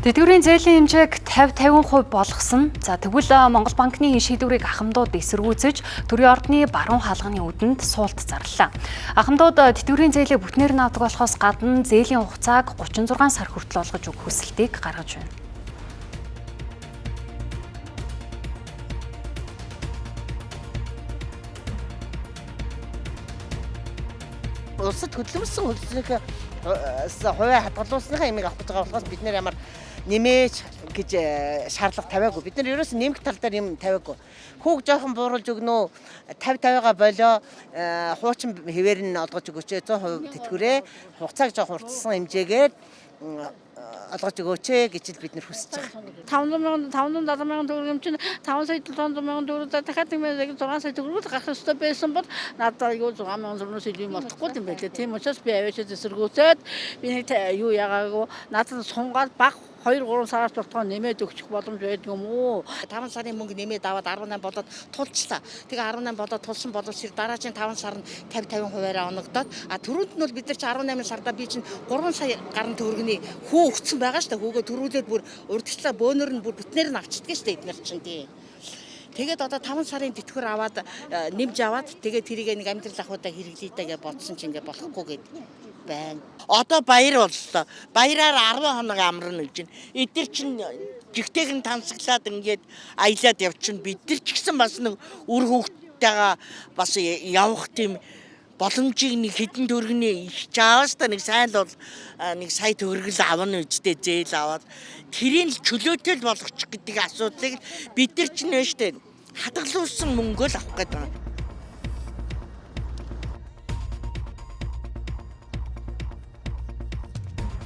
Тэтгэврийн зээлийн хэмжээг 50% болгосон. За тэгвэл Монгол банкны шийдвэрийг ахмадууд эсэргүүцэж төрийн ордны баруун хаалганы үдэнд суулт зарлаа. Ахмадууд тэтгэврийн зээлээ бүтнээр нь авдаг болохоос гадна зээлийн хугацааг 36 сар хүртэл олгож өгөх хүсэлтийг гаргаж байна. Улсад хөдөлмөрсөн хөлсөөх хувиа хадгалуулсныхаа ямиг авах гэж байгаа болохоос бид нэр ямар нэмээж гэж шаардлага тавиагүй. Бид нар ерөөс нэмэх тал дээр юм тавиагүй. Хүүг жоохон бууруулж өгнө үү? 50-50-гаа болоо хуучин хэвээр нь олгож өгөөч 100% тэтгэврээ хугацааг жоохон уртсан хэмжээгээр олгож өгөөч гэж л бид нар хүсэж байгаа. 570 мянган төгрөг юм чинь 5 сая 700 мянган төгрөг дахиад 6 сая төгрөг гарах ёстой байсан бол надад юу 6 мянган төгрөгөөс илүү юм болохгүй юм байлээ. Тийм учраас би аваачаад эсэргүүцээд би нэг юу яагаагүй надад сунгаад баг 2-3 сараас тултгаа нэмээд өгчих боломж байдаг юм уу? 5 сарын мөнгө нэмээд аваад 18 болоод тулчлаа. Тэгээ 18 болоод тулсан боловч дараагийн 5 сар нь 50-50%-аар оногдоод түрүүнд нь бол бид нар чи 18 сарда би чинь 3 сая гаруй төгрөгийн хүү өгсөн байгаа шүү дээ. Хүүгээ төрүүлээд бүр урдчлаа бөөнөр нь бүр бүтнээр нь авчдаг шүү дээ эдгээр чинь тий. Тэгээд одоо 5 сарын тэтгэвэр аваад нэмж аваад тэгээд тэрийг нэг амьдрал ахуйдаа хэрэглэе гэж бодсон чинь ингээ болохгүй гэдэг байна. Одоо баяр боллоо. Баяраар 10 хоног амарна гэж байна. Эдгээр чинь жигтэйг нь тансаглаад ингээд аялаад явчихна. Бид нар ч гэсэн бас нэг үр хөвгтэйгээ бас явах тийм боломжийг нэг хэдэн төгрөгийн чаавас та нэг сайн л бол нэг сая төгрөг л авна үстэй зээл аваад тэрийг чөлөөтэй л болгочих гэдэг асуудлыг бид нар ч нэ штэ хадгалуулсан мөнгөө л авах гэдэг.